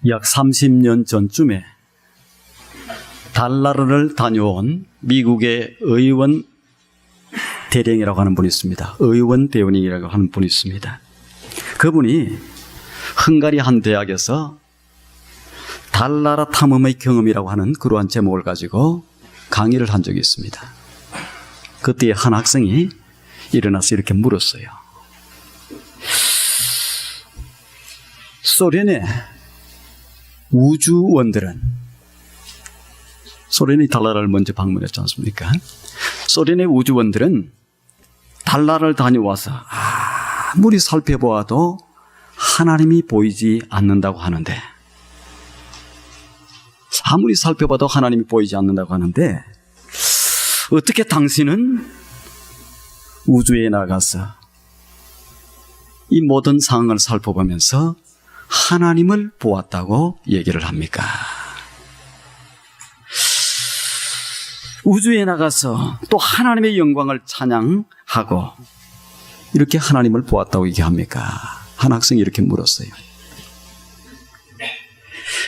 약 30년 전쯤에 달나라를 다녀온 미국의 의원 대령이라고 하는 분이 있습니다. 의원 대령이라고 하는 분이 있습니다. 그분이 헝가리 한 대학에서 달나라 탐험의 경험이라고 하는 그러한 제목을 가지고 강의를 한 적이 있습니다. 그때 한 학생이 일어나서 이렇게 물었어요. 소련의 우주원들은, 소련이 달나라를 먼저 방문했지 않습니까? 소련의 우주원들은 달나라를 다녀와서 아무리 살펴보아도 하나님이 보이지 않는다고 하는데, 아무리 살펴봐도 하나님이 보이지 않는다고 하는데, 어떻게 당신은 우주에 나가서 이 모든 상황을 살펴보면서 하나님을 보았다고 얘기를 합니까? 우주에 나가서 또 하나님의 영광을 찬양하고 이렇게 하나님을 보았다고 얘기합니까? 한 학생이 이렇게 물었어요.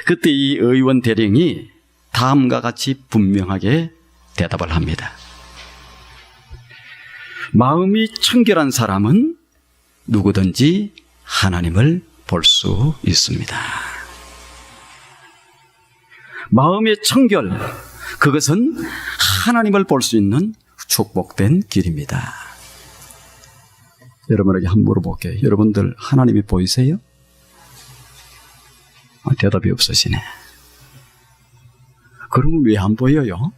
그때 이 의원 대령이 다음과 같이 분명하게 대답을 합니다. 마음이 청결한 사람은 누구든지 하나님을 볼 수 있습니다. 마음의 청결, 그것은 하나님을 볼 수 있는 축복된 길입니다. 여러분에게 한번 물어볼게요. 여러분들 하나님이 보이세요? 대답이 없으시네. 그러면 왜 안 보여요?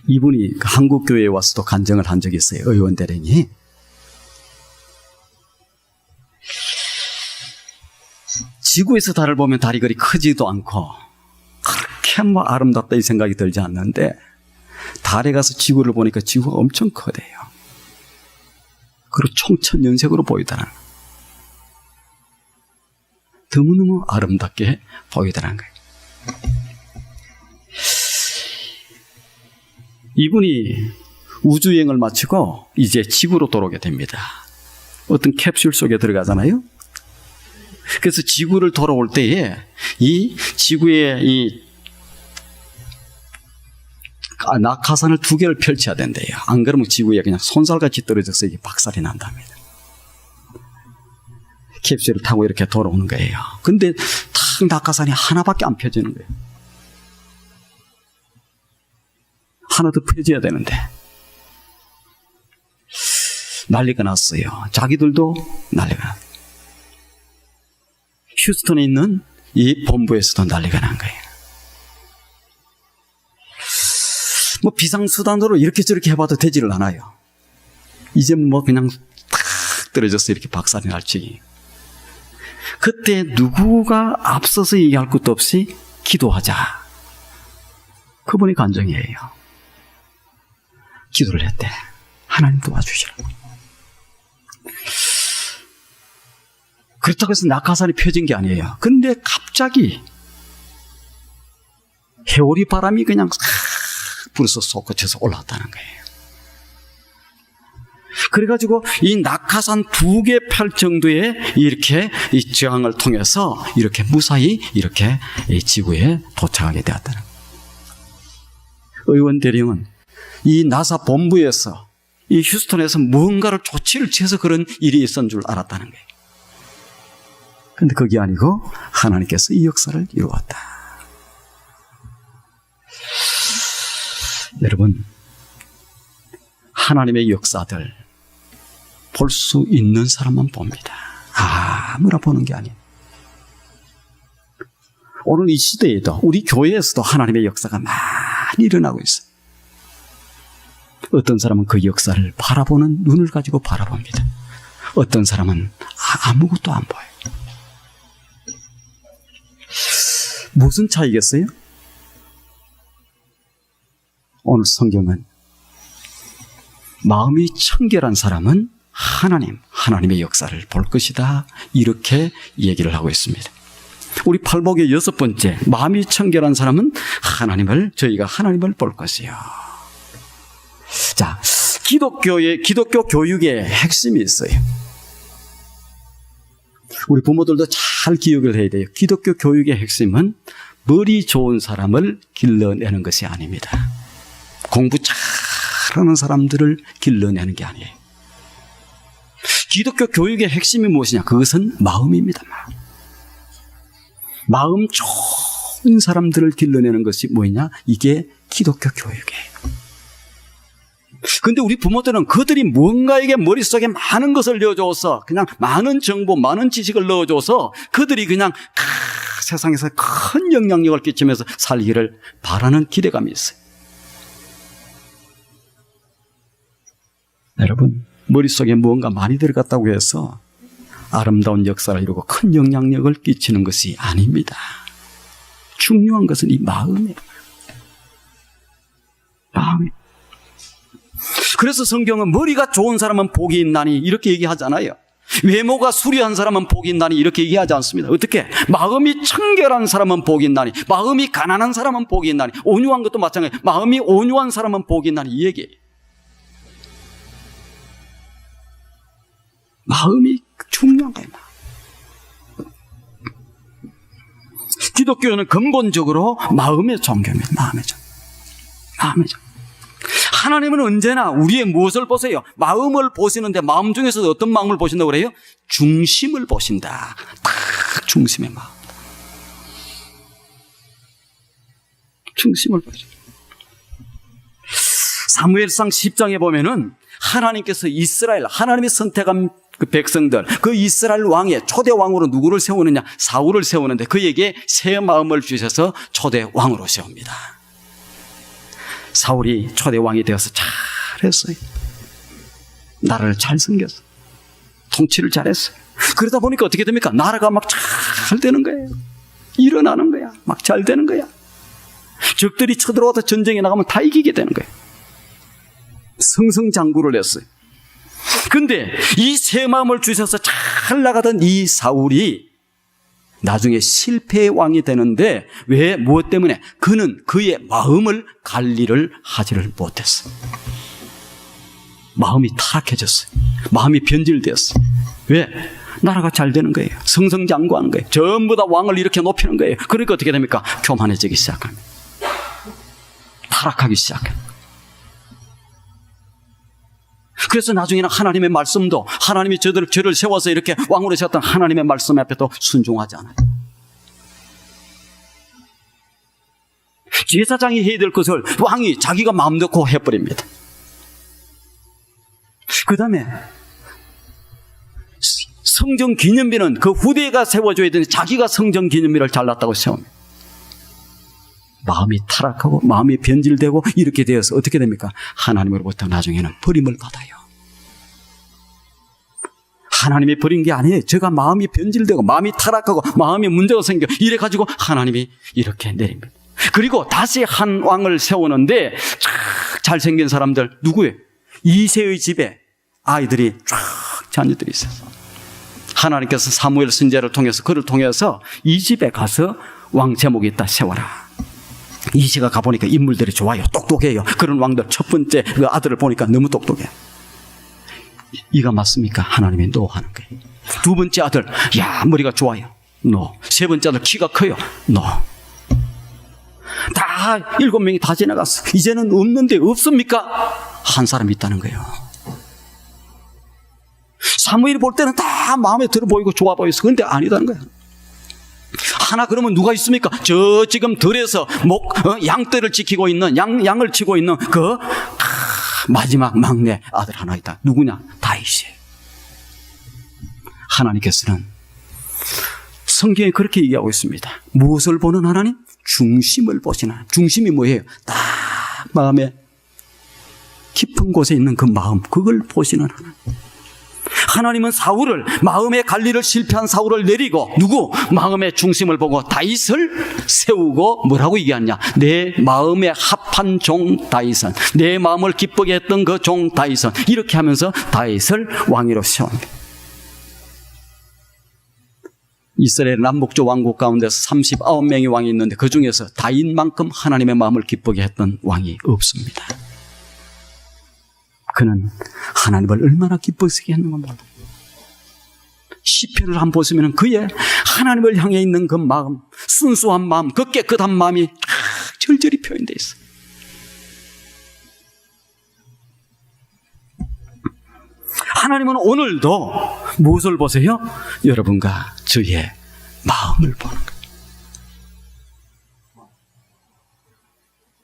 이분이 한국교회에 와서도 간증을 한 적이 있어요. 의원 대령이. 지구에서 달을 보면 달이 그리 크지도 않고 그렇게 아름답다 이 생각이 들지 않는데, 달에 가서 지구를 보니까 지구가 엄청 커대요. 그리고 총천연색으로 보이더라는 거예요. 너무너무 아름답게 보이더라는 거예요. 이분이 우주여행을 마치고 이제 지구로 돌아오게 됩니다. 어떤 캡슐 속에 들어가잖아요. 그래서 지구를 돌아올 때에 이 지구의 이 낙하산을 2개를 펼쳐야 된대요. 안 그러면 지구에 그냥 손살같이 떨어져서 이게 박살이 난답니다. 캡슐을 타고 이렇게 돌아오는 거예요. 근데 탁 낙하산이 하나밖에 안 펴지는 거예요. 하나 더 펴져야 되는데 난리가 났어요. 자기들도 난리가 났어요. 휴스턴에 있는 이 본부에서도 난리가 난 거예요. 뭐 비상수단으로 이렇게 저렇게 해봐도 되지를 않아요. 이제 뭐 그냥 탁 떨어져서 이렇게 박살이 날지. 그때 누구가 앞서서 얘기할 것도 없이 기도하자. 그분이 간증이에요. 기도를 했대. 하나님 도와주시라고. 그렇다고 해서 낙하산이 펴진 게 아니에요. 근데 갑자기 해오리 바람이 그냥 불어서 솟구쳐서 올라왔다는 거예요. 그래가지고 이 낙하산 2개 펼 정도의 이렇게 이 저항을 통해서 이렇게 무사히 이렇게 이 지구에 도착하게 되었다는 거예요. 의원 대령은 이 나사 본부에서 이 휴스턴에서 뭔가를 조치를 취해서 그런 일이 있었는 줄 알았다는 거예요. 근데 그게 아니고 하나님께서 이 역사를 이루었다. 여러분, 하나님의 역사들 볼 수 있는 사람만 봅니다. 아무나 보는 게 아니에요. 오늘 이 시대에도 우리 교회에서도 하나님의 역사가 많이 일어나고 있어요. 어떤 사람은 그 역사를 바라보는 눈을 가지고 바라봅니다. 어떤 사람은 아무것도 안 보여요. 무슨 차이겠어요? 오늘 성경은 마음이 청결한 사람은 하나님의 역사를 볼 것이다, 이렇게 얘기를 하고 있습니다. 우리 팔복의 6번째, 마음이 청결한 사람은 저희가 하나님을 볼 것이요. 자, 기독교 교육의 핵심이 있어요. 우리 부모들도 잘 기억을 해야 돼요. 기독교 교육의 핵심은 머리 좋은 사람을 길러내는 것이 아닙니다. 공부 잘하는 사람들을 길러내는 게 아니에요. 기독교 교육의 핵심이 무엇이냐? 그것은 마음입니다. 마음 좋은 사람들을 길러내는 것이 뭐냐? 이게 기독교 교육이에요. 근데 우리 부모들은 그들이 뭔가에게 머릿속에 많은 것을 넣어줘서, 그냥 많은 정보, 많은 지식을 넣어줘서 그들이 그냥 세상에서 큰 영향력을 끼치면서 살기를 바라는 기대감이 있어요. 여러분, 머릿속에 무언가 많이 들어갔다고 해서 아름다운 역사를 이루고 큰 영향력을 끼치는 것이 아닙니다. 중요한 것은 이 마음이에요. 마음이에요. 그래서 성경은 머리가 좋은 사람은 복이 있나니 이렇게 얘기하잖아요. 외모가 수려한 사람은 복이 있나니 이렇게 얘기하지 않습니다. 어떻게? 마음이 청결한 사람은 복이 있나니, 마음이 가난한 사람은 복이 있나니, 온유한 것도 마찬가지. 마음이 온유한 사람은 복이 있나니 이 얘기예요. 마음이 중요한 거예요. 기독교는 근본적으로 마음의 종교입니다. 마음의 종교. 마음의 종교. 하나님은 언제나 우리의 무엇을 보세요? 마음을 보시는데 마음 중에서도 어떤 마음을 보신다고 그래요? 중심을 보신다. 딱 중심의 마음. 중심을 보신다. 사무엘상 10장에 보면은 하나님께서 이스라엘, 하나님이 선택한 그 백성들, 그 이스라엘 왕의 초대 왕으로 누구를 세우느냐? 사울을 세우는데 그에게 새 마음을 주셔서 초대 왕으로 세웁니다. 사울이 초대 왕이 되어서 잘했어요. 나라를 잘 섬겼어. 통치를 잘했어요. 그러다 보니까 어떻게 됩니까? 나라가 막 잘 되는 거예요. 일어나는 거야. 막 잘 되는 거야. 적들이 쳐들어와서 전쟁에 나가면 다 이기게 되는 거예요. 승승장구를 했어요. 근데 이 새 마음을 주셔서 잘 나가던 이 사울이 나중에 실패의 왕이 되는데 왜? 무엇 때문에? 그는 그의 마음을 관리를 하지를 못했어요. 마음이 타락해졌어요. 마음이 변질되었어요. 왜? 나라가 잘 되는 거예요. 승승장구하는 거예요. 전부 다 왕을 이렇게 높이는 거예요. 그러니까 어떻게 됩니까? 교만해지기 시작합니다. 타락하기 시작합니다. 그래서 나중에는 하나님의 말씀도, 하나님이 저를 세워서 이렇게 왕으로 세웠던 하나님의 말씀 앞에도 순종하지 않아요. 제사장이 해야 될 것을 왕이 자기가 마음 놓고 해버립니다. 그 다음에 성전 기념비는 그 후대가 세워줘야 되는데 자기가 성전 기념비를 잘랐다고 세웁니다. 마음이 타락하고 마음이 변질되고 이렇게 되어서 어떻게 됩니까? 하나님으로부터 나중에는 버림을 받아요. 하나님이 버린 게 아니에요. 제가 마음이 변질되고 마음이 타락하고 마음이 문제가 생겨 이래가지고 하나님이 이렇게 내립니다. 그리고 다시 한 왕을 세우는데 잘생긴 사람들 누구예요? 이새의 집에 아이들이 쫙 자녀들이 있어요. 하나님께서 사무엘 선지자를 통해서 그를 통해서 이 집에 가서 왕 제목이 있다 세워라. 이새가 가보니까 인물들이 좋아요. 똑똑해요. 그런 왕들 첫 번째 그 아들을 보니까 너무 똑똑해. 이가 맞습니까? 하나님이 노 하는 거예요. 두 번째 아들, 야 머리가 좋아요. 노. 세 번째 아들 키가 커요. 노. 다 7명이 다 지나갔어. 이제는 없는데 없습니까? 한 사람이 있다는 거예요. 사무엘이 볼 때는 다 마음에 들어 보이고 좋아 보였어. 그런데 아니다는 거예요. 하나 그러면 누가 있습니까? 저 지금 들에서 양떼를 지키고 있는 양을 치고 있는 그 마지막 막내 아들 하나 있다. 누구냐? 다윗이에요. 하나님께서는 성경에 그렇게 얘기하고 있습니다. 무엇을 보는 하나님? 중심을 보시는 하나님. 중심이 뭐예요? 딱 마음에 깊은 곳에 있는 그 마음, 그걸 보시는 하나님. 하나님은 사울을, 마음의 관리를 실패한 사울을 내리고 누구? 마음의 중심을 보고 다윗을 세우고 뭐라고 얘기하냐? 내 마음에 합한 종 다윗은, 내 마음을 기쁘게 했던 그 종 다윗은, 이렇게 하면서 다윗을 왕위로 세웁니다. 이스라엘 남북조 왕국 가운데서 39명의 왕이 있는데 그 중에서 다윗만큼 하나님의 마음을 기쁘게 했던 왕이 없습니다. 그는 하나님을 얼마나 기쁘시게 했는가 몰라. 시편을 한번 보시면 그의 하나님을 향해 있는 그 마음, 순수한 마음, 그 깨끗한 마음이 절절히 표현되어 있어요. 하나님은 오늘도 무엇을 보세요? 여러분과 저의 마음을 보는 거예요.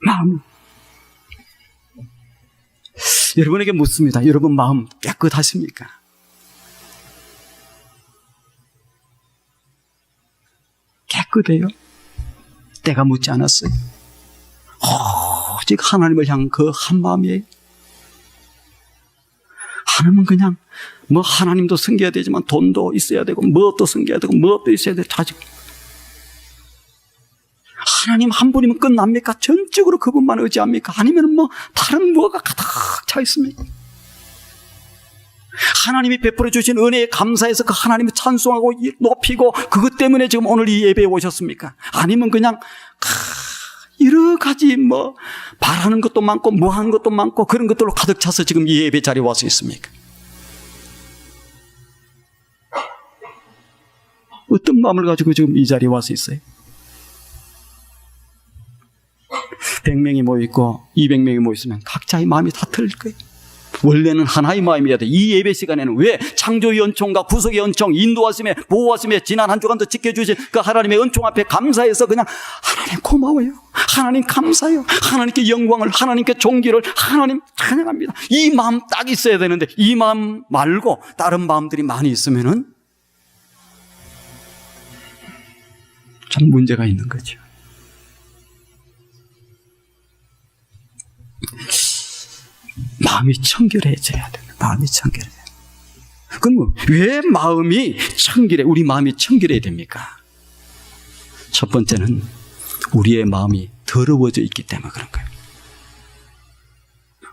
마음. 여러분에게 묻습니다. 여러분 마음 깨끗하십니까? 깨끗해요? 때가 묻지 않았어요. 오직 하나님을 향한 그 한 마음이에요. 하나님은 그냥 뭐 하나님도 섬겨야 되지만 돈도 있어야 되고 무엇도 섬겨야 되고 무엇도 있어야 되고 자식. 하나님 한 분이면 끝납니까? 전적으로 그분만 의지합니까? 아니면 뭐 다른 뭐가 가득 차 있습니까? 하나님이 베풀어 주신 은혜에 감사해서 그 하나님을 찬송하고 높이고 그것 때문에 지금 오늘 이 예배에 오셨습니까? 아니면 그냥 여러 가지 뭐 바라는 것도 많고 뭐 하는 것도 많고 그런 것들로 가득 차서 지금 이 예배 자리에 와서 있습니까? 어떤 마음을 가지고 지금 이 자리에 와서 있어요? 100명이 모여있고 200명이 모여있으면 각자의 마음이 다 틀릴 거예요. 원래는 하나의 마음이어야 돼. 이 예배 시간에는 왜 창조의 은총과 구속의 은총, 인도하심에 보호하심에 지난 한 주간도 지켜주신 그 하나님의 은총 앞에 감사해서 그냥 하나님 고마워요, 하나님 감사해요, 하나님께 영광을, 하나님께 존귀를, 하나님 찬양합니다. 이 마음 딱 있어야 되는데 이 마음 말고 다른 마음들이 많이 있으면은 참 문제가 있는 거죠. 마음이 청결해져야 돼요. 마음이 청결해야 돼요. 그럼 왜 마음이 청결해? 우리 마음이 청결해야 됩니까? 첫 번째는 우리의 마음이 더러워져 있기 때문에 그런 거예요.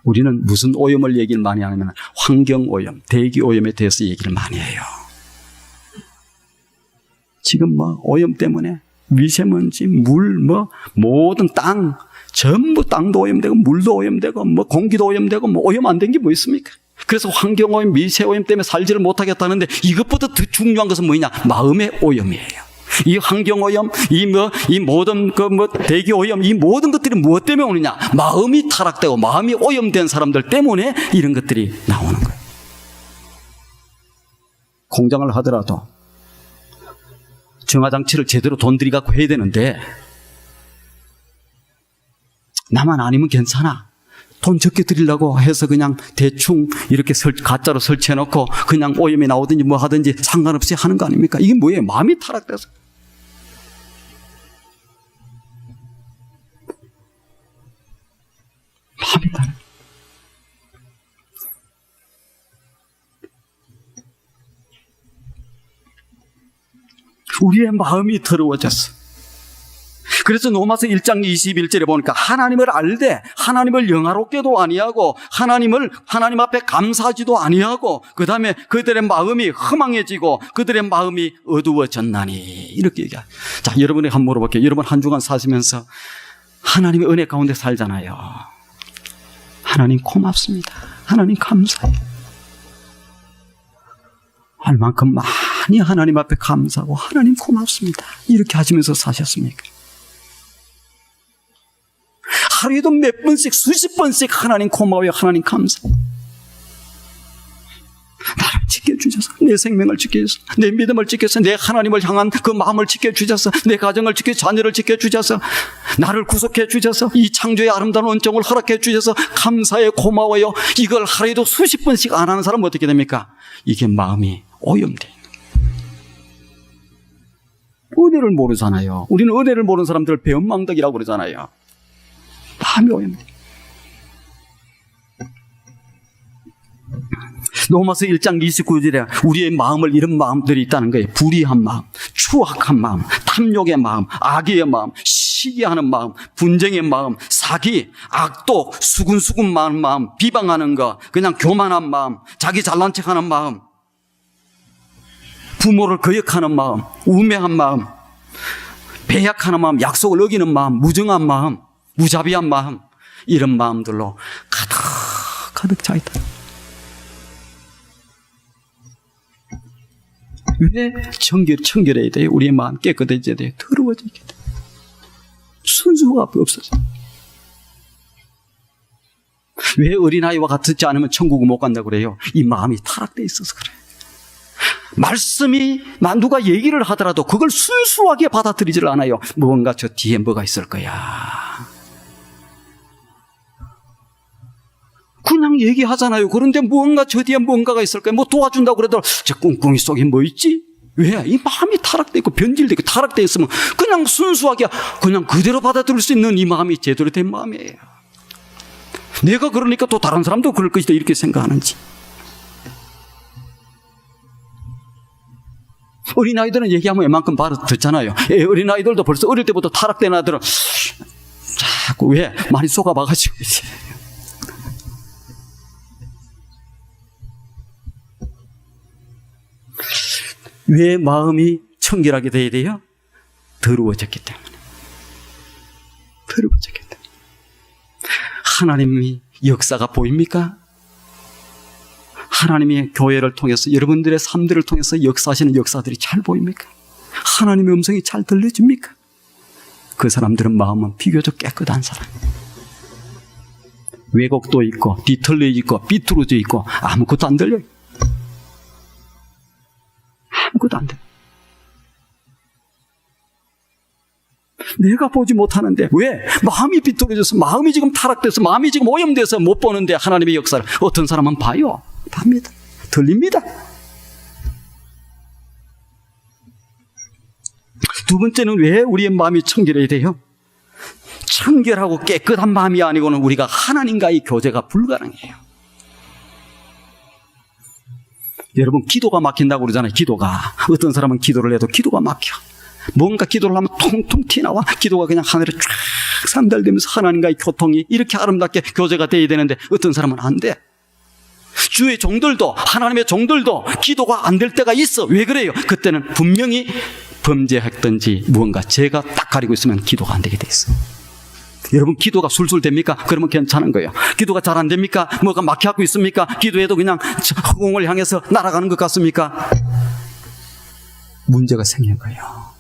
우리는 무슨 오염을 얘기를 많이 하냐면 환경오염, 대기오염에 대해서 얘기를 많이 해요. 지금 뭐 오염 때문에 미세먼지, 물, 뭐 모든 땅 전부 땅도 오염되고 물도 오염되고 뭐 공기도 오염되고 뭐 오염 안 된 게 뭐 있습니까? 그래서 환경오염, 미세오염 때문에 살지를 못하겠다는데 이것보다 더 중요한 것은 뭐냐? 마음의 오염이에요. 이 환경오염, 이 모든 대기오염, 이 모든 것들이 무엇 때문에 오느냐? 마음이 타락되고 마음이 오염된 사람들 때문에 이런 것들이 나오는 거예요. 공장을 하더라도 정화장치를 제대로 돈 들이 갖고 해야 되는데 나만 아니면 괜찮아, 돈 적게 드리려고 해서 그냥 대충 이렇게 가짜로 설치해놓고 그냥 오염이 나오든지 뭐 하든지 상관없이 하는 거 아닙니까? 이게 뭐예요? 마음이 타락돼서. 마음이 타락. 우리의 마음이 더러워졌어. 그래서 로마서 1장 21절에 보니까 하나님을 알되 하나님을 영화롭게도 아니하고 하나님 앞에 감사하지도 아니하고 그 다음에 그들의 마음이 허망해지고 그들의 마음이 어두워졌나니 이렇게 얘기해요. 자, 여러분에게 한번 물어볼게요. 여러분 한 주간 사시면서 하나님의 은혜 가운데 살잖아요. 하나님 고맙습니다, 하나님 감사해요, 할 만큼 많이 하나님 앞에 감사하고 하나님 고맙습니다 이렇게 하시면서 사셨습니까? 하루에도 몇 번씩 수십 번씩 하나님 고마워요, 하나님 감사해요, 나를 지켜주셔서, 내 생명을 지켜주셔서, 내 믿음을 지켜서, 내 하나님을 향한 그 마음을 지켜주셔서, 내 가정을 지켜주셔서, 자녀를 지켜주셔서, 나를 구속해 주셔서, 이 창조의 아름다운 은총을 허락해 주셔서 감사해, 고마워요, 이걸 하루에도 수십 번씩 안 하는 사람은 어떻게 됩니까? 이게 마음이 오염돼. 은혜를 모르잖아요. 우리는 은혜를 모르는 사람들을 배은망덕이라고 그러잖아요. 마음이 오염돼. 로마서 1장 29절에 우리의 마음을 이런 마음들이 있다는 거예요. 불의한 마음, 추악한 마음, 탐욕의 마음, 악의 마음, 시기하는 마음, 분쟁의 마음, 사기, 악독, 수군수군 많은 마음, 비방하는 거, 그냥 교만한 마음, 자기 잘난 척하는 마음, 부모를 거역하는 마음, 우매한 마음, 배약하는 마음, 약속을 어기는 마음, 무정한 마음, 무자비한 마음, 이런 마음들로 가득 차 있다. 왜 청결해야 돼요? 우리의 마음 깨끗해져야 돼요. 더러워져야 돼요. 순수가 없어져. 왜 어린아이와 같지 않으면 천국을 못 간다고 그래요? 이 마음이 타락되어 있어서 그래요. 말씀이 누가 얘기를 하더라도 그걸 순수하게 받아들이질 않아요. 뭔가 저 뒤에 뭐가 있을 거야. 그냥 얘기하잖아요. 그런데 뭔가 저 뒤에 뭔가가 있을 거야. 뭐 도와준다고 그래도 저 꿍꿍이 속에 뭐 있지? 왜? 이 마음이 타락되어 있고 변질되어 있고 타락되어 있으면 그냥 순수하게 그냥 그대로 받아들일 수 있는 이 마음이 제대로 된 마음이에요. 내가 그러니까 또 다른 사람도 그럴 것이다 이렇게 생각하는지. 어린아이들은 얘기하면 웬만큼 바로 듣잖아요. 어린아이들도 벌써 어릴 때부터 타락된 아들은 자꾸 왜? 많이 속아봐가지고 이제. 왜 마음이 청결하게 돼야 돼요? 더러워졌기 때문에. 더러워졌기 때문에. 하나님이 역사가 보입니까? 하나님의 교회를 통해서 여러분들의 삶들을 통해서 역사하시는 역사들이 잘 보입니까? 하나님의 음성이 잘 들려집니까? 그 사람들은 마음은 비교적 깨끗한 사람. 왜곡도 있고 뒤틀려 있고 삐뚤어져 있고 아무것도 안 들려요. 아무것도 안 돼. 내가 보지 못하는데 왜? 마음이 비뚤어져서 마음이 지금 타락돼서 마음이 지금 오염돼서 못 보는데 하나님의 역사를 어떤 사람은 봐요. 봅니다. 들립니다. 두 번째는 왜 우리의 마음이 청결해야 돼요? 청결하고 깨끗한 마음이 아니고는 우리가 하나님과의 교제가 불가능해요. 여러분 기도가 막힌다고 그러잖아요. 기도가. 어떤 사람은 기도를 해도 기도가 막혀. 뭔가 기도를 하면 통통 튀어나와. 기도가 그냥 하늘에 쫙 산달되면서 하나님과의 교통이 이렇게 아름답게 교제가 돼야 되는데 어떤 사람은 안 돼. 주의 종들도 하나님의 종들도 기도가 안 될 때가 있어. 왜 그래요? 그때는 분명히 범죄했든지 무언가 죄가 딱 가리고 있으면 기도가 안 되게 돼 있어. 여러분 기도가 술술 됩니까? 그러면 괜찮은 거예요. 기도가 잘 안 됩니까? 뭐가 막혀갖고 있습니까? 기도해도 그냥 허공을 향해서 날아가는 것 같습니까? 문제가 생긴 거예요.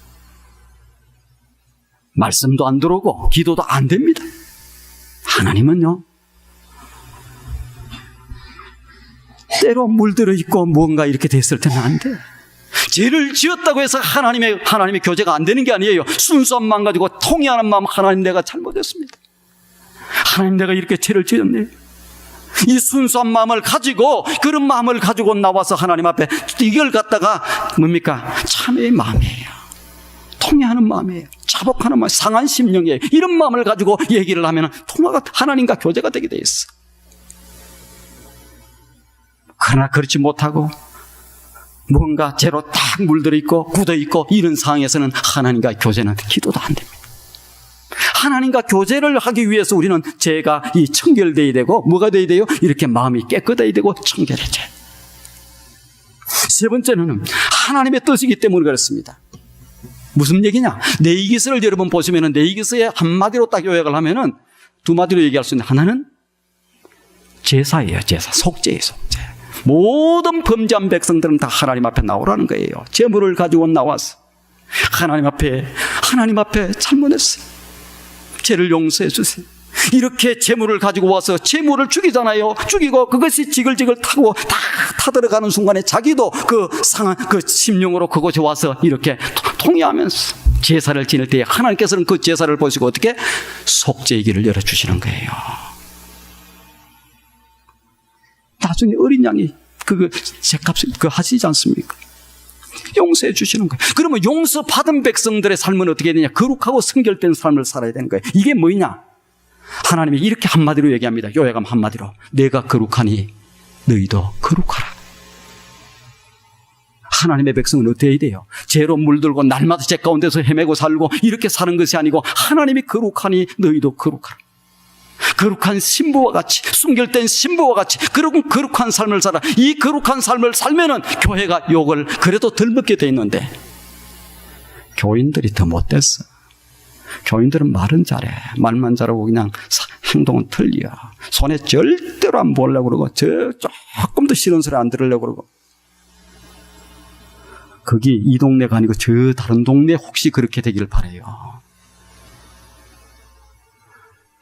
말씀도 안 들어오고 기도도 안 됩니다. 하나님은요 때로 물들어 있고 뭔가 이렇게 됐을 때는 안 돼. 죄를 지었다고 해서 하나님의 교제가 안 되는 게 아니에요. 순수한 마음 가지고 통회하는 마음, 하나님 내가 잘못했습니다. 하나님 내가 이렇게 죄를 지었네. 이 순수한 마음을 가지고 그런 마음을 가지고 나와서 하나님 앞에 이걸 갖다가 뭡니까? 참회의 마음이에요. 통회하는 마음이에요. 자복하는 마음, 상한 심령이에요. 이런 마음을 가지고 얘기를 하면 통화가 하나님과 교제가 되게 돼 있어. 그러나 그렇지 못하고 뭔가 죄로 딱 물들어 있고 굳어 있고 이런 상황에서는 하나님과 교제는 기도도 안 됩니다. 하나님과 교제를 하기 위해서 우리는 죄가 이 청결되어야 되고 뭐가 되어야 돼요? 이렇게 마음이 깨끗해야 되고 청결해져요. 세 번째는 하나님의 뜻이기 때문에 그렇습니다. 무슨 얘기냐? 네이기스를 여러분 보시면은 네이기스의 한마디로 딱 요약을 하면은 두 마디로 얘기할 수 있는 하나는 제사예요. 제사. 속죄예요. 속죄. 모든 범죄한 백성들은 다 하나님 앞에 나오라는 거예요. 제물을 가지고 나와서 하나님 앞에 잘못했어요. 죄를 용서해 주세요. 이렇게 제물을 가지고 와서 제물을 죽이잖아요. 죽이고 그것이 지글지글 타고 다 타들어가는 순간에 자기도 그 상한 그 심령으로 그곳에 와서 이렇게 통회하면서 제사를 지낼 때 하나님께서는 그 제사를 보시고 어떻게 속죄의 길을 열어주시는 거예요. 나중에 어린 양이 그거 제값을 하시지 않습니까? 용서해 주시는 거예요. 그러면 용서받은 백성들의 삶은 어떻게 되냐? 거룩하고 성결된 삶을 살아야 되는 거예요. 이게 뭐냐? 하나님이 이렇게 한마디로 얘기합니다. 요약하면 한마디로 내가 거룩하니 너희도 거룩하라. 하나님의 백성은 어떻게 해야 돼요? 죄로 물들고 날마다 죄 가운데서 헤매고 살고 이렇게 사는 것이 아니고 하나님이 거룩하니 너희도 거룩하라. 거룩한 신부와 같이 순결된 신부와 같이 거룩한 삶을 살아. 이 거룩한 삶을 살면은 교회가 욕을 그래도 덜 먹게 돼 있는데 교인들이 더 못됐어. 교인들은 말은 잘해. 말만 잘하고 그냥 행동은 틀려. 손에 절대로 안 보려고 그러고 조금 더 싫은 소리 안 들으려고 그러고 거기 이 동네가 아니고 저 다른 동네 혹시 그렇게 되기를 바라요.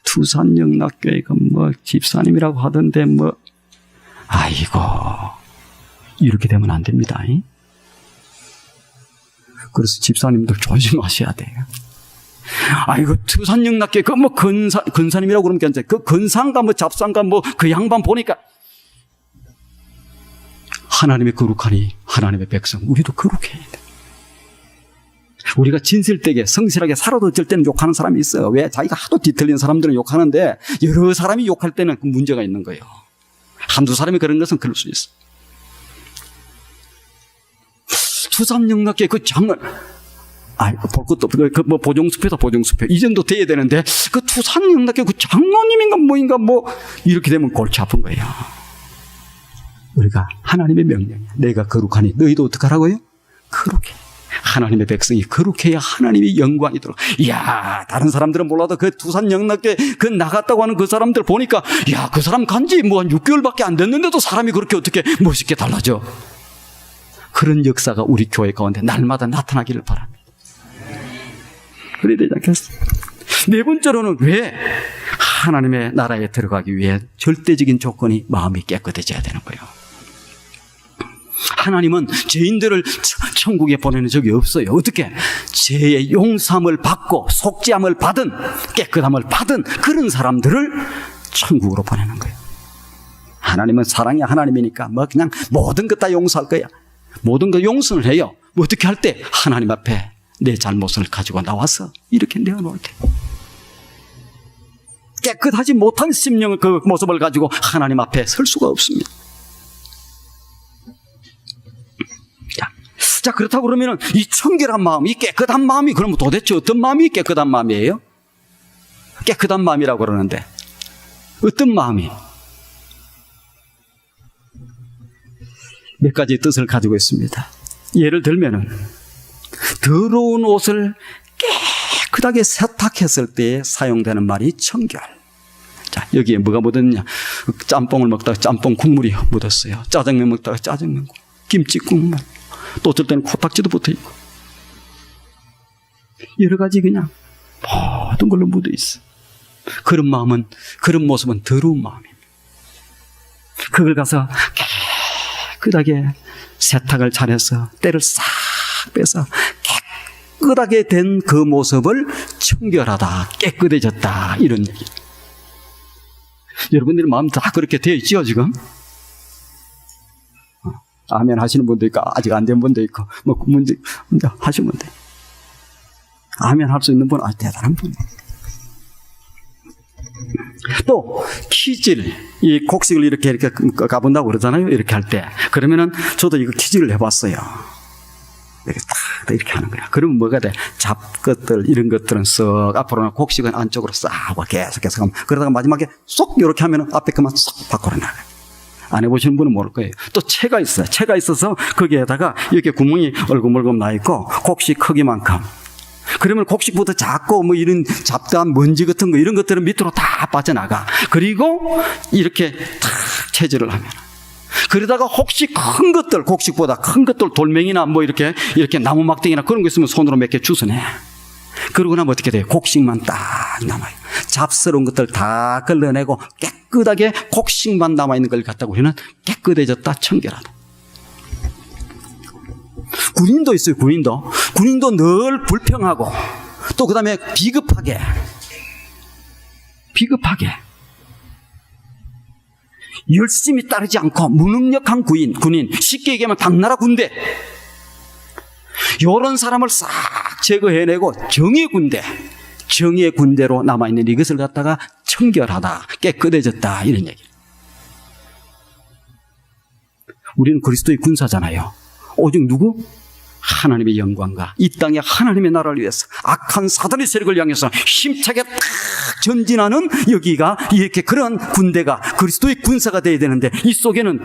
투산영락교회가 뭐 집사님이라고 하던데 뭐 아이고 이렇게 되면 안 됩니다. 그래서 집사님들 조심하셔야 돼요. 아이고 투산영락교회 그 뭐 근사님이라고 그러면 괜찮아요. 그 근상가 뭐 잡상가 뭐 그 양반 보니까 하나님의 거룩하니 하나님의 백성 우리도 거룩해야 돼. 우리가 진실되게 성실하게 살아도 어쩔 때는 욕하는 사람이 있어요. 왜? 자기가 하도 뒤틀린 사람들은 욕하는데 여러 사람이 욕할 때는 그 문제가 있는 거예요. 한두 사람이 그런 것은 그럴 수 있어. 투산영락교회 그 장을 볼 것도 없고 그 뭐 보정수표다 보정수표 이 정도 돼야 되는데 그 투산영락교회 그 장로님인가 뭐인가 뭐 이렇게 되면 골치 아픈 거예요. 우리가 하나님의 명령이야. 내가 거룩하니 너희도 어떡하라고요? 거룩해. 하나님의 백성이 거룩해야 하나님의 영광이 들어. 이야, 다른 사람들은 몰라도 그 투산영락교회 그 나갔다고 하는 그 사람들 보니까 야, 그 사람 간지 뭐 한 6개월밖에 안 됐는데도 사람이 그렇게 어떻게 멋있게 달라져. 그런 역사가 우리 교회 가운데 날마다 나타나기를 바랍니다. 그래야 되지 않겠습니까? 네 번째로는 왜 하나님의 나라에 들어가기 위해 절대적인 조건이 마음이 깨끗해져야 되는 거예요. 하나님은 죄인들을 천국에 보내는 적이 없어요. 어떻게? 죄의 용서함을 받고 속죄함을 받은 깨끗함을 받은 그런 사람들을 천국으로 보내는 거예요. 하나님은 사랑의 하나님이니까 뭐 그냥 모든 것 다 용서할 거야. 모든 것 용서를 해요. 뭐 어떻게 할 때? 하나님 앞에 내 잘못을 가지고 나와서 이렇게 내어놓을 때. 깨끗하지 못한 심령의 그 모습을 가지고 하나님 앞에 설 수가 없습니다. 자, 그렇다고 그러면 이 청결한 마음, 이 깨끗한 마음이 그러면 도대체 어떤 마음이 깨끗한 마음이에요? 깨끗한 마음이라고 그러는데 어떤 마음이? 몇 가지 뜻을 가지고 있습니다. 예를 들면은 더러운 옷을 깨끗하게 세탁했을 때 사용되는 말이 청결. 자, 여기에 뭐가 묻었냐? 짬뽕을 먹다가 짬뽕 국물이 묻었어요. 짜장면 먹다가 짜장면 국물, 김치 국물. 또 어떨 때는 코딱지도 붙어있고 여러 가지 그냥 모든 걸로 묻어있어. 그런 마음은, 그런 모습은 더러운 마음입니다. 그걸 가서 깨끗하게 세탁을 잘해서 때를 싹 빼서 깨끗하게 된 그 모습을 청결하다, 깨끗해졌다 이런 얘기. 여러분들의 마음 다 그렇게 되어 있죠 지금? 아멘 하시는 분도 있고 아직 안 된 분도 있고 뭐 문제 하시면 돼. 아멘 할 수 있는 분은 대단한 분이에요. 또 키질, 이 곡식을 이렇게 가본다고 그러잖아요. 이렇게 할 때 그러면은 저도 이거 키질을 해봤어요. 이렇게 딱 이렇게 하는 거야. 그러면 뭐가 돼? 잡것들 이런 것들은 썩 앞으로나 곡식은 안쪽으로 싹 계속해서 가면 그러다가 마지막에 쏙 이렇게 하면은 앞에 그만 쏙 밖으로 나가요. 안 해보시는 분은 모를 거예요. 또 채가 있어요. 채가 있어서 거기에다가 이렇게 구멍이 얼금얼금 나 있고 곡식 크기만큼. 그러면 곡식보다 작고 뭐 이런 잡다한 먼지 같은 거 이런 것들은 밑으로 다 빠져나가. 그리고 이렇게 탁 채질을 하면. 그러다가 혹시 큰 것들, 곡식보다 큰 것들 돌멩이나 뭐 이렇게 나무 막대기나 그런 거 있으면 손으로 몇 개 주워내. 그러고 나면 어떻게 돼요? 곡식만 딱 남아요. 잡스러운 것들 다 걸러내고 깨끗하게 곡식만 남아있는 걸 갖다가 우리는 깨끗해졌다, 청결하다. 군인도 있어요, 군인도. 군인도 늘 불평하고 또 그 다음에 비겁하게 열심히 따르지 않고 무능력한 군인, 쉽게 얘기하면 당나라 군대. 이런 사람을 싹 제거해내고 정의의 군대로 남아있는 이것을 갖다가 청결하다, 깨끗해졌다 이런 얘기. 우리는 그리스도의 군사잖아요. 오직 누구? 하나님의 영광과 이 땅에 하나님의 나라를 위해서 악한 사단의 세력을 향해서 힘차게 딱 전진하는 여기가 이렇게 그런 군대가 그리스도의 군사가 되어야 되는데 이 속에는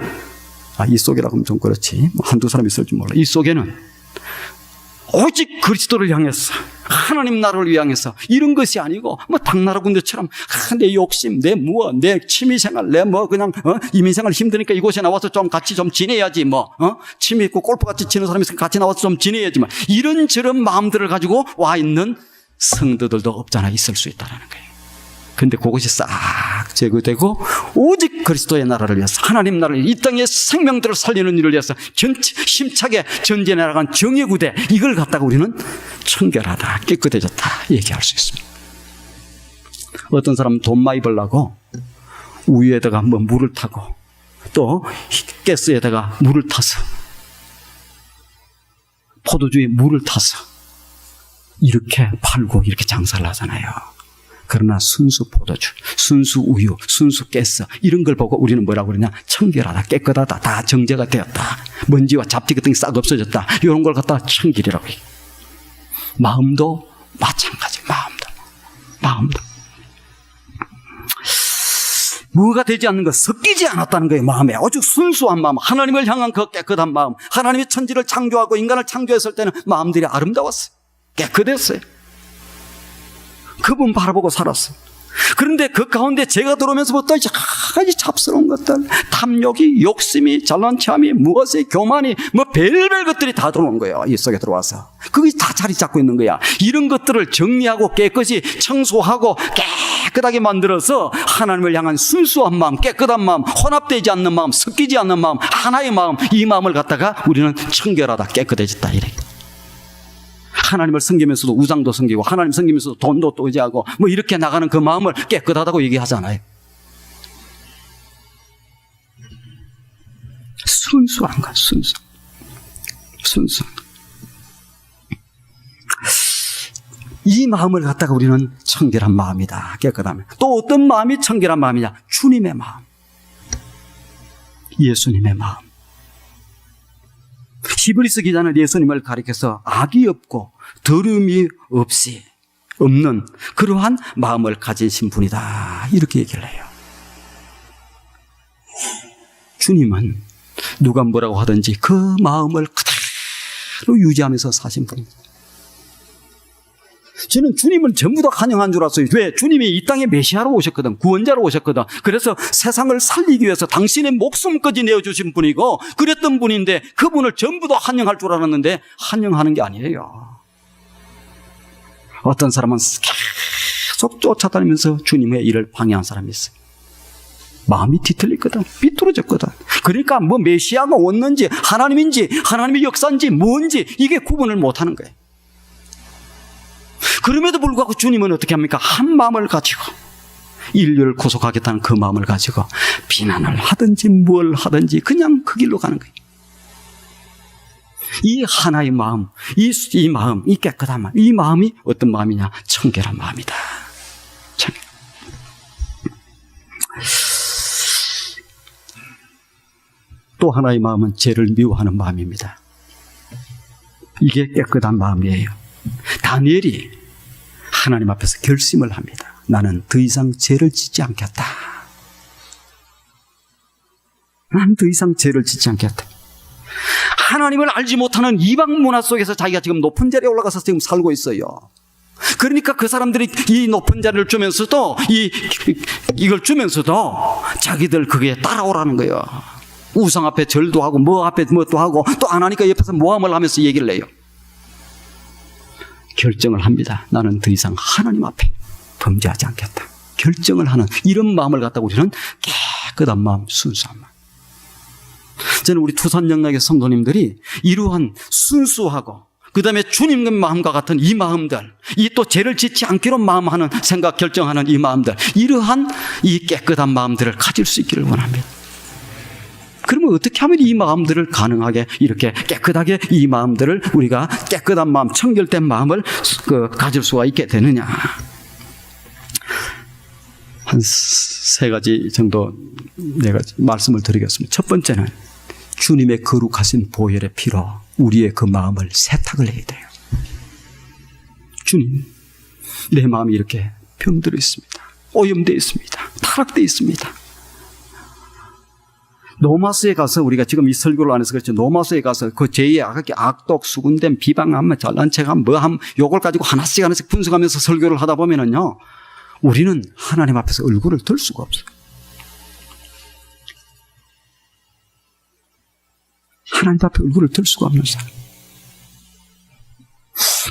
이 속이라고 하면 좀 그렇지 한두 사람 있을지 몰라. 이 속에는 오직 그리스도를 향해서 하나님 나라를 위하여서 이런 것이 아니고 뭐 당나라 군대처럼 내 욕심, 내 무엇, 내 취미생활, 내 뭐 그냥 이민생활 힘드니까 이곳에 나와서 좀 같이 좀 지내야지 뭐 취미 있고 골프 같이 치는 사람이 있으면 같이 나와서 좀 지내야지만 이런저런 마음들을 가지고 와 있는 성도들도 없잖아 있을 수 있다는 거예요. 근데 그것이 싹 제거되고 오직 그리스도의 나라를 위해서 하나님 나라를 이 땅의 생명들을 살리는 일을 위해서 힘차게 전진해 나간 정의 구대 이걸 갖다가 우리는 청결하다 깨끗해졌다 얘기할 수 있습니다. 어떤 사람은 돈 많이 벌려고 우유에다가 뭐 물을 타고 또 가스에다가 물을 타서 포도주에 물을 타서 이렇게 팔고 이렇게 장사를 하잖아요. 그러나 순수 포도주, 순수 우유, 순수 가스 이런 걸 보고 우리는 뭐라고 그러냐? 청결하다, 깨끗하다, 다 정제가 되었다. 먼지와 잡티 같은 게 싹 없어졌다. 이런 걸 갖다 청결이라고 해요. 마음도 마찬가지. 마음도. 뭐가 되지 않는 것, 섞이지 않았다는 거예요. 마음에 오직 순수한 마음, 하나님을 향한 그 깨끗한 마음. 하나님이 천지를 창조하고 인간을 창조했을 때는 마음들이 아름다웠어요. 깨끗했어요. 그분 바라보고 살았어요. 그런데 그 가운데 제가 들어오면서부터 여러 가지 잡스러운 것들, 탐욕이, 욕심이, 잘난 체함이, 무엇이, 교만이, 뭐 별별 것들이 다 들어오는 거예요. 이 속에 들어와서. 그게 다 자리 잡고 있는 거야. 이런 것들을 정리하고 깨끗이 청소하고 깨끗하게 만들어서 하나님을 향한 순수한 마음, 깨끗한 마음, 혼합되지 않는 마음, 섞이지 않는 마음, 하나의 마음, 이 마음을 갖다가 우리는 청결하다, 깨끗해졌다 이래. 하나님을 섬기면서도 우상도 섬기고 하나님 섬기면서도 돈도 또 의지하고 뭐 이렇게 나가는 그 마음을 깨끗하다고 얘기하잖아요. 순수한 것, 순수. 이 마음을 갖다가 우리는 청결한 마음이다, 깨끗함. 또 어떤 마음이 청결한 마음이냐? 주님의 마음, 예수님의 마음. 히브리서 기자는 예수님을 가리켜서 악이 없고 더러움이 없는 그러한 마음을 가지신 분이다 이렇게 얘기를 해요. 주님은 누가 뭐라고 하든지 그 마음을 그대로 유지하면서 사신 분입니다. 저는 주님은 전부 다 환영한 줄 알았어요. 왜? 주님이 이 땅에 메시아로 오셨거든. 구원자로 오셨거든. 그래서 세상을 살리기 위해서 당신의 목숨까지 내어주신 분이고 그랬던 분인데 그분을 전부 다 환영할 줄 알았는데 환영하는 게 아니에요. 어떤 사람은 계속 쫓아다니면서 주님의 일을 방해한 사람이 있어요. 마음이 뒤틀렸거든. 삐뚤어졌거든. 그러니까 뭐 메시아가 왔는지 하나님인지 하나님의 역사인지 뭔지 이게 구분을 못하는 거예요. 그럼에도 불구하고 주님은 어떻게 합니까? 한 마음을 가지고 인류를 구속하겠다는 그 마음을 가지고 비난을 하든지 뭘 하든지 그냥 그 길로 가는 거예요. 이 하나의 마음, 이 마음, 이 깨끗한 마음, 이 마음이 어떤 마음이냐? 청결한 마음이다. 청결. 또 하나의 마음은 죄를 미워하는 마음입니다. 이게 깨끗한 마음이에요. 다니엘이 하나님 앞에서 결심을 합니다. 나는 더 이상 죄를 짓지 않겠다. 나는 더 이상 죄를 짓지 않겠다. 하나님을 알지 못하는 이방 문화 속에서 자기가 지금 높은 자리에 올라가서 지금 살고 있어요. 그러니까 그 사람들이 이 높은 자리를 주면서도 이걸 주면서도 자기들 그게 따라오라는 거예요. 우상 앞에 절도 하고 뭐 앞에 뭣도 하고 또 안 하니까 옆에서 모함을 하면서 얘기를 해요. 결정을 합니다. 나는 더 이상 하나님 앞에 범죄하지 않겠다. 결정을 하는 이런 마음을 갖다가 우리는 깨끗한 마음, 순수한 마음. 저는 우리 투산영락의 성도님들이 이러한 순수하고 그 다음에 주님의 마음과 같은 이 마음들, 이 또 죄를 짓지 않기로 마음하는 생각, 결정하는 이 마음들, 이러한 이 깨끗한 마음들을 가질 수 있기를 원합니다. 그러면 어떻게 하면 이 마음들을 가능하게 이렇게 깨끗하게 이 마음들을 우리가 깨끗한 마음, 청결된 마음을 가질 수가 있게 되느냐? 한 세 가지 정도 내가 말씀을 드리겠습니다. 첫 번째는 주님의 거룩하신 보혈의 피로 우리의 그 마음을 세탁을 해야 돼요. 주님, 내 마음이 이렇게 병들어 있습니다. 오염되어 있습니다. 타락되어 있습니다. 노마스에 가서 우리가 지금 이 설교를 안 해서 그렇죠. 노마스에 가서 그 제2의 악독, 수군댐, 비방함, 잘난 척함, 뭐함, 요걸 가지고 하나씩 분석하면서 설교를 하다 보면은요, 우리는 하나님 앞에서 얼굴을 들 수가 없어요. 하나님 앞에 얼굴을 들 수가 없는 사람.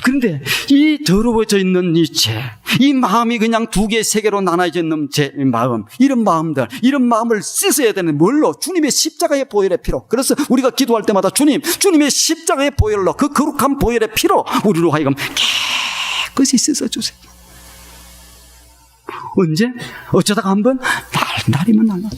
그런데 이 더러워져 있는 이 죄, 이 마음이 그냥 두 개, 세 개로 나눠져 있는 제 마음, 이런 마음을 씻어야 되는 뭘로? 주님의 십자가의 보혈의 피로. 그래서 우리가 기도할 때마다 주님의 십자가의 보혈로, 그 거룩한 보혈의 피로 우리로 하여금 깨끗이 씻어주세요. 언제? 어쩌다가 한번 날이면 날라도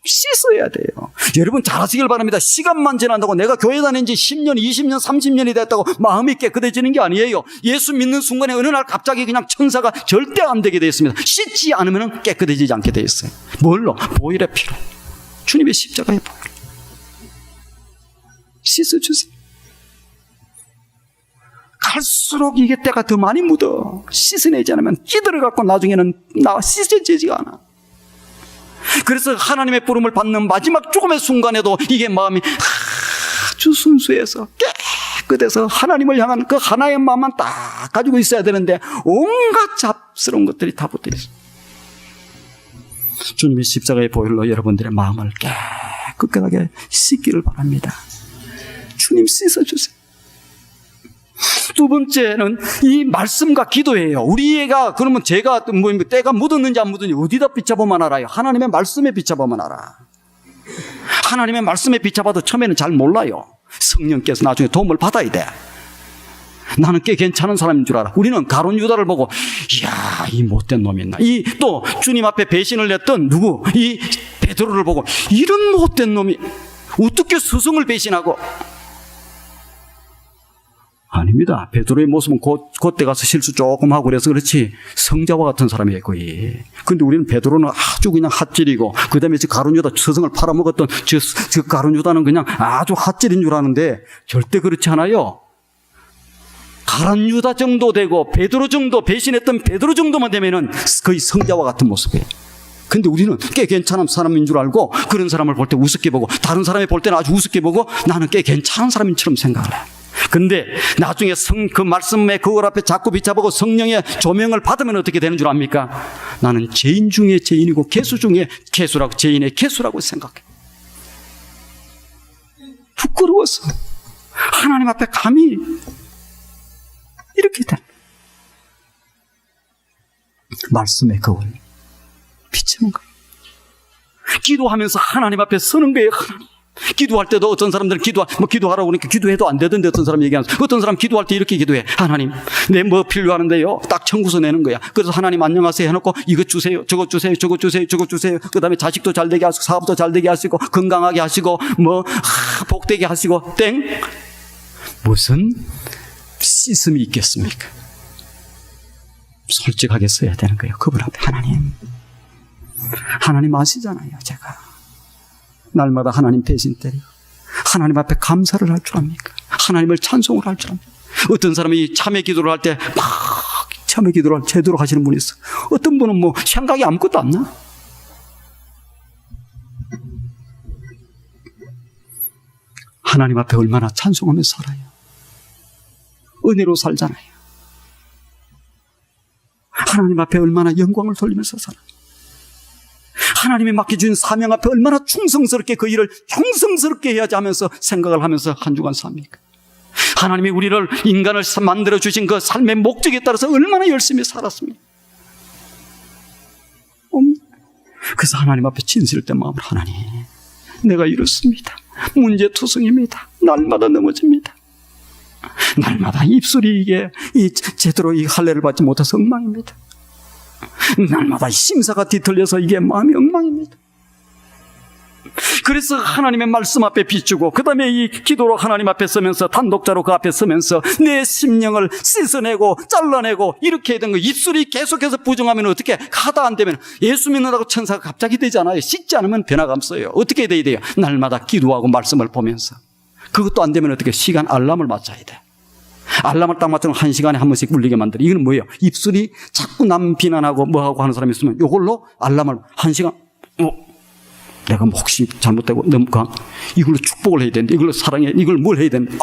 씻어야 돼요. 여러분 잘하시길 바랍니다. 시간만 지난다고 내가 교회 다닌 지 10년, 20년, 30년이 됐다고 마음이 깨끗해지는 게 아니에요. 예수 믿는 순간에 어느 날 갑자기 그냥 천사가 절대 안 되게 되어 있습니다. 씻지 않으면 깨끗해지지 않게 되어 있어요. 뭘로? 보혈의 피로. 주님의 십자가의 보혈. 씻어주세요. 갈수록 이게 때가 더 많이 묻어. 씻어내지 않으면 끼들어갖고 나중에는 씻어지지가 않아. 그래서 하나님의 부름을 받는 마지막 조금의 순간에도 이게 마음이 아주 순수해서 깨끗해서 하나님을 향한 그 하나의 마음만 딱 가지고 있어야 되는데 온갖 잡스러운 것들이 다 붙어 있어요. 주님의 십자가의 보혈로 여러분들의 마음을 깨끗하게 씻기를 바랍니다. 주님 씻어주세요. 두 번째는 이 말씀과 기도예요. 우리가 그러면 제가 때가 묻었는지 안 묻었는지 어디다 비춰보면 알아요? 하나님의 말씀에 비춰보면 알아. 하나님의 말씀에 비춰봐도 처음에는 잘 몰라요. 성령께서 나중에 도움을 받아야 돼. 나는 꽤 괜찮은 사람인 줄 알아. 우리는 가룟 유다를 보고 이야 이 못된 놈이 있나. 이 또 주님 앞에 배신을 냈던 누구? 이 베드로를 보고 이런 못된 놈이 어떻게 스승을 배신하고. 아닙니다. 베드로의 모습은 그때 가서 실수 조금 하고 그래서 그렇지 성자와 같은 사람이에요 거의. 근데 우리는 베드로는 아주 그냥 핫질이고 그 다음에 저 가룟 유다 스승을 팔아먹었던 저 가룟 유다는 그냥 아주 핫질인 줄 아는데 절대 그렇지 않아요. 가룟 유다 정도 되고 베드로 정도 배신했던 베드로 정도만 되면은 거의 성자와 같은 모습이에요. 근데 우리는 꽤 괜찮은 사람인 줄 알고 그런 사람을 볼 때 우습게 보고 다른 사람이 볼 때는 아주 우습게 보고 나는 꽤 괜찮은 사람인처럼 생각을 해. 근데 나중에 그 말씀의 거울 앞에 자꾸 비춰보고 성령의 조명을 받으면 어떻게 되는 줄 압니까? 나는 죄인 중에 죄인이고 개수 중에 개수라고, 죄인의 개수라고 생각해. 부끄러워서 하나님 앞에 감히 이렇게 돼. 말씀의 거울 비추는 거예요. 기도하면서 하나님 앞에 서는 거예요. 하나님. 기도할 때도 어떤 사람들은 기도하라고 그러니까 기도해도 안 되던데 어떤 사람 얘기하면서 어떤 사람 기도할 때 이렇게 기도해. 하나님, 내 뭐 필요하는데요. 딱 청구서 내는 거야. 그래서 하나님 안녕하세요 해놓고 이것 주세요, 저것 주세요, 저것 주세요, 저것 주세요. 그 다음에 자식도 잘 되게 하시고 사업도 잘 되게 하시고 건강하게 하시고 복되게 하시고 땡. 무슨 씻음이 있겠습니까? 솔직하게 써야 되는 거예요. 그분 앞에 하나님 아시잖아요. 제가 날마다 하나님 배신 때리고 하나님 앞에 감사를 할 줄 압니까? 하나님을 찬송을 할 줄 압니까? 어떤 사람이 참회 기도를 할 때 막 참회 기도를 제대로 하시는 분이 있어. 어떤 분은 뭐 생각이 아무것도 안 나. 하나님 앞에 얼마나 찬송하며 살아요. 은혜로 살잖아요. 하나님 앞에 얼마나 영광을 돌리면서 살아요. 하나님이 맡겨준 사명 앞에 얼마나 충성스럽게 그 일을 형성스럽게 해야지 하면서 생각을 하면서 한 주간 삽니까? 하나님이 우리를 인간을 만들어주신 그 삶의 목적에 따라서 얼마나 열심히 살았습니까? 그래서 하나님 앞에 진실된 마음으로 하나님, 내가 이렇습니다. 문제투성입니다. 날마다 넘어집니다. 날마다 입술이 이게 제대로 이 할례를 받지 못해서 엉망입니다. 날마다 심사가 뒤틀려서 이게 마음이 엉망입니다. 그래서 하나님의 말씀 앞에 비추고 그 다음에 이 기도로 하나님 앞에 서면서 단독자로 그 앞에 서면서 내 심령을 씻어내고 잘라내고 이렇게 된 거. 입술이 계속해서 부정하면 어떻게 하다 안 되면 예수 믿는다고 천사가 갑자기 되잖아요. 씻지 않으면 변화가 없어요. 어떻게 돼야 돼요? 날마다 기도하고 말씀을 보면서. 그것도 안 되면 어떻게 시간 알람을 맞춰야 돼. 알람을 딱 맞추면 1시간에 한 번씩 울리게 만들어. 이거는 뭐예요? 입술이 자꾸 남 비난하고 뭐하고 하는 사람이 있으면 이걸로 알람을 1시간 내가 뭐 혹시 잘못되고 너무 이걸로 축복을 해야 되는데, 이걸로 사랑해, 이걸 뭘 해야 되는데,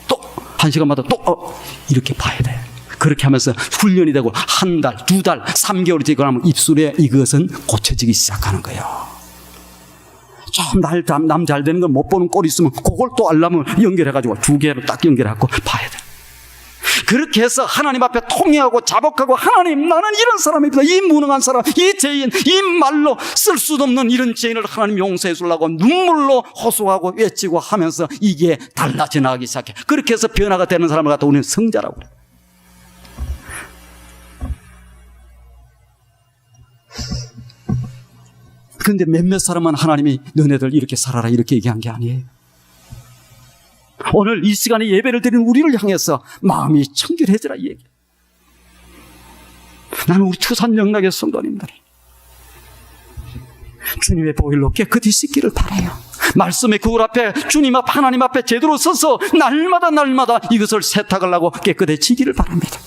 또 한 시간마다 또 이렇게 봐야 돼. 그렇게 하면서 훈련이 되고 한 달, 두 달, 3개월이 지고 나면 입술에 이것은 고쳐지기 시작하는 거예요. 좀 남 잘 되는 걸 못 보는 꼴이 있으면 그걸 또 알람을 연결해가지고 2개로 딱 연결해갖고 봐야 돼. 그렇게 해서 하나님 앞에 통회하고 자복하고, 하나님, 나는 이런 사람입니다. 이 무능한 사람, 이 죄인, 이 말로 쓸 수도 없는 이런 죄인을 하나님 용서해 주려고 눈물로 호소하고 외치고 하면서 이게 달라져 나가기 시작해. 그렇게 해서 변화가 되는 사람을 갖다 우리는 성자라고 그래. 그런데 몇몇 사람은 하나님이 너네들 이렇게 살아라 이렇게 얘기한 게 아니에요. 오늘 이 시간에 예배를 드리는 우리를 향해서 마음이 청결해지라 이 얘기. 나는 우리 투산 영락의 성도님들 주님의 보혈로 깨끗이 씻기를 바라요. 말씀의 그울 앞에 주님 앞 하나님 앞에 제대로 서서 날마다 이것을 세탁을 하고 깨끗해지기를 바랍니다.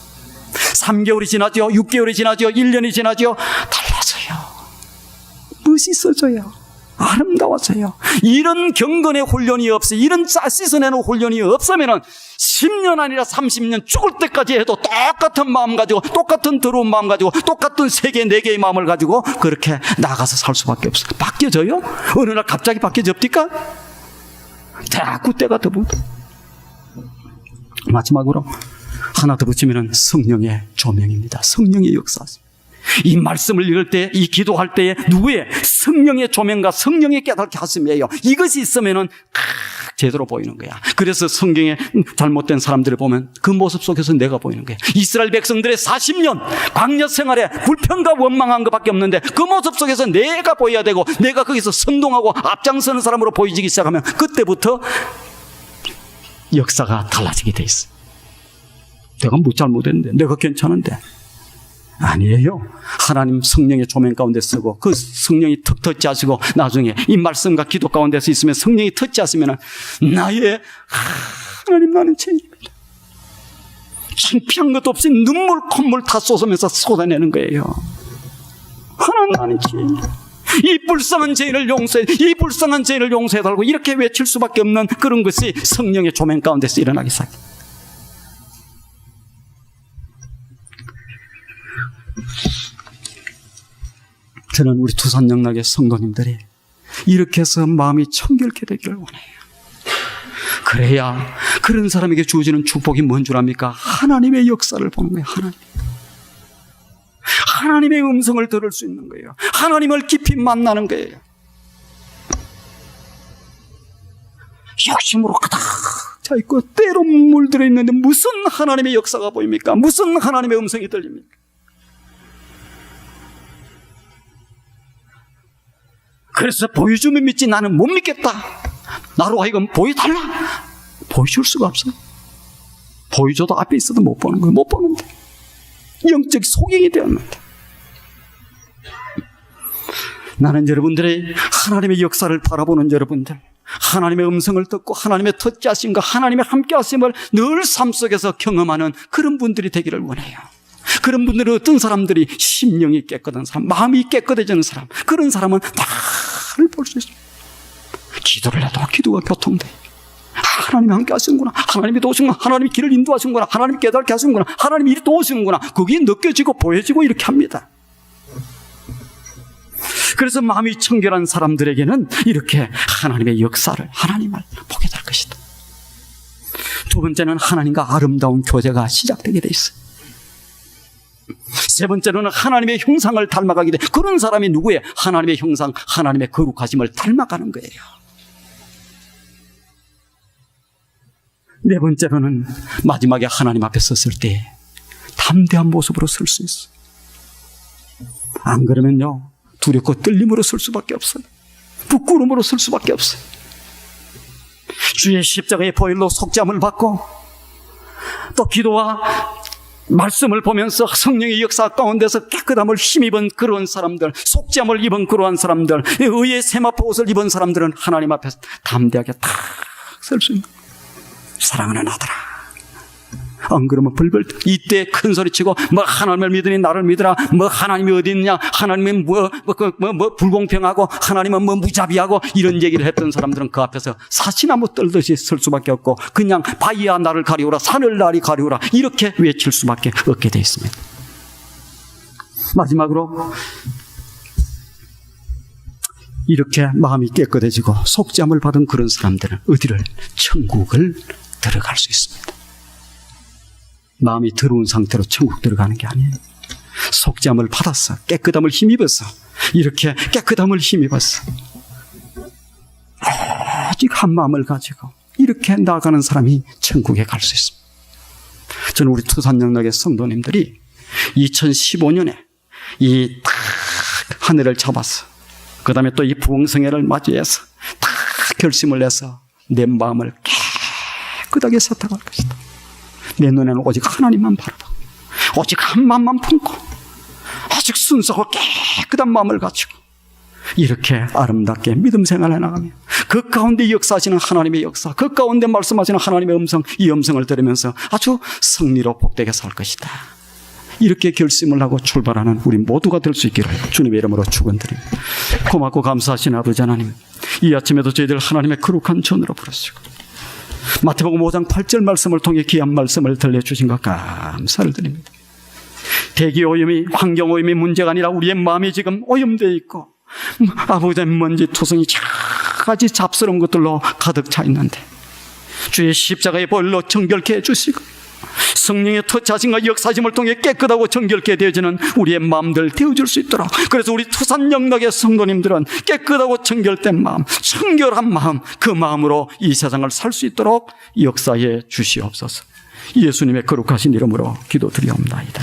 3개월이 지나죠, 6개월이 지나죠, 1년이 지나죠, 달라져요. 멋있어져요. 아름다워져요. 이런 경건의 훈련이 없어요. 이런 씻어내는 훈련이 없으면 10년 아니라 30년 죽을 때까지 해도 똑같은 마음 가지고, 똑같은 더러운 마음 가지고, 똑같은 3개, 4개의 마음을 가지고 그렇게 나가서 살 수밖에 없어요. 바뀌어져요? 어느 날 갑자기 바뀌어집니까? 자꾸 때가 더 붙어. 마지막으로 하나 더 붙이면 성령의 조명입니다. 성령의 역사. 이 말씀을 읽을 때, 이 기도할 때에 누구의 성령의 조명과 성령의 깨닫게 하심이에요. 이것이 있으면은 제대로 보이는 거야. 그래서 성경에 잘못된 사람들을 보면 그 모습 속에서 내가 보이는 거야. 이스라엘 백성들의 40년 광야 생활에 불평과 원망한 것밖에 없는데 그 모습 속에서 내가 보여야 되고, 내가 거기서 선동하고 앞장서는 사람으로 보이기 시작하면 그때부터 역사가 달라지게 돼 있어. 내가 뭐 잘못했는데, 내가 괜찮은데. 아니에요. 하나님 성령의 조명 가운데 쓰고 그 성령이 턱 터치하시고, 나중에 이 말씀과 기도 가운데서 있으면 성령이 터치하시면 나의 하나님, 나는 죄인입니다. 창피한 것도 없이 눈물 콧물 다 쏟으면서 쏟아내는 거예요. 하나님, 나는 죄인입니다. 이 불쌍한 죄인을 용서해, 이 불쌍한 죄인을 용서해달라고 이렇게 외칠 수밖에 없는 그런 것이 성령의 조명 가운데서 일어나기 시작해요. 저는 우리 투산 영락의 성도님들이 이렇게 해서 마음이 청결케 되기를 원해요. 그래야 그런 사람에게 주어지는 축복이 뭔 줄 압니까? 하나님의 역사를 보는 거예요. 하나님의 음성을 들을 수 있는 거예요. 하나님을 깊이 만나는 거예요. 욕심으로 가득 차 있고 때로 물들어 있는데 무슨 하나님의 역사가 보입니까? 무슨 하나님의 음성이 들립니까? 그래서 보여주면 믿지, 나는 못 믿겠다. 나로 하여금 보여달라. 보여줄 수가 없어. 보여줘도 앞에 있어도 못 보는 거예요. 못 보는데. 영적 소경이 되었는데. 나는 여러분들의 하나님의 역사를 바라보는 여러분들, 하나님의 음성을 듣고 하나님의 터치하심과 하나님의 함께하심을 늘 삶 속에서 경험하는 그런 분들이 되기를 원해요. 그런 분들은 어떤 사람들이 심령이 깨끗한 사람, 마음이 깨끗해지는 사람, 그런 사람은 다를 볼 수 있어요. 기도를 해도 기도가 교통돼. 하나님이 함께 하시는구나, 하나님이 도우시는구나, 하나님이 길을 인도하시는구나, 하나님이 깨닫게 하시는구나, 하나님이 이리 도우시는구나, 그게 느껴지고 보여지고 이렇게 합니다. 그래서 마음이 청결한 사람들에게는 이렇게 하나님의 역사를, 하나님을 보게 될 것이다. 두 번째는 하나님과 아름다운 교제가 시작되게 돼 있어요. 세 번째로는 하나님의 형상을 닮아가게 돼. 그런 사람이 누구예요? 하나님의 형상, 하나님의 거룩하심을 닮아가는 거예요. 네 번째로는 마지막에 하나님 앞에 섰을 때 담대한 모습으로 설 수 있어요. 안 그러면요, 두렵고 떨림으로 설 수밖에 없어요. 부끄러움으로 설 수밖에 없어요. 주의 십자가의 보혈로 속죄함을 받고 또 기도와 말씀을 보면서 성령의 역사 가운데서 깨끗함을 힘입은 그런 사람들, 속죄함을 입은 그러한 사람들, 의의 세마포 옷을 입은 사람들은 하나님 앞에서 담대하게 탁 설 수 있는, 사랑하는 아들아, 안 그러면 벌벌 이때 큰 소리치고 뭐 하나님을 믿으니 나를 믿으라, 뭐 하나님이 어디 있느냐, 하나님은 뭐 불공평하고 하나님은 뭐 무자비하고 이런 얘기를 했던 사람들은 그 앞에서 사시나무 떨듯이 설 수밖에 없고 그냥 바위야 나를 가리우라, 산을 나리 가리우라 이렇게 외칠 수밖에 없게 돼 있습니다. 마지막으로 이렇게 마음이 깨끗해지고 속죄함을 받은 그런 사람들은 어디를? 천국을 들어갈 수 있습니다. 마음이 더러운 상태로 천국 들어가는 게 아니에요. 속죄함을 받았어, 깨끗함을 힘입었어, 이렇게 깨끗함을 힘입었어, 오직 한 마음을 가지고 이렇게 나아가는 사람이 천국에 갈 수 있습니다. 저는 우리 투산영락의 성도님들이 2015년에 이 딱 하늘을 잡았어. 그 다음에 또 이 부흥성회를 맞이해서 다 결심을 해서 내 마음을 깨끗하게 세탁할 것이다. 내 눈에는 오직 하나님만 바라보고 오직 한 마음만 품고 오직 순수하고 깨끗한 마음을 가지고 이렇게 아름답게 믿음 생활을 해나가며 그 가운데 역사하시는 하나님의 역사, 그 가운데 말씀하시는 하나님의 음성, 이 음성을 들으면서 아주 승리로 복되게 살 것이다. 이렇게 결심을 하고 출발하는 우리 모두가 될 수 있기를 주님의 이름으로 축원드립니다. 고맙고 감사하신 아버지 하나님, 이 아침에도 저희들 하나님의 거룩한 전으로 부르시고 마태복음 5장 8절 말씀을 통해 귀한 말씀을 들려주신 것 감사를 드립니다. 대기 오염이, 환경 오염이 문제가 아니라 우리의 마음이 지금 오염되어 있고 아버지의 먼지 투성이 가지 잡스러운 것들로 가득 차 있는데 주의 십자가의 보혈로 정결케 해주시고 성령의 터치하심과 역사심을 통해 깨끗하고 정결케 되어지는 우리의 마음들 되어줄 수 있도록, 그래서 우리 투산영락의 성도님들은 깨끗하고 정결된 마음, 청결한 마음, 그 마음으로 이 세상을 살 수 있도록 역사해 주시옵소서. 예수님의 거룩하신 이름으로 기도드리옵나이다.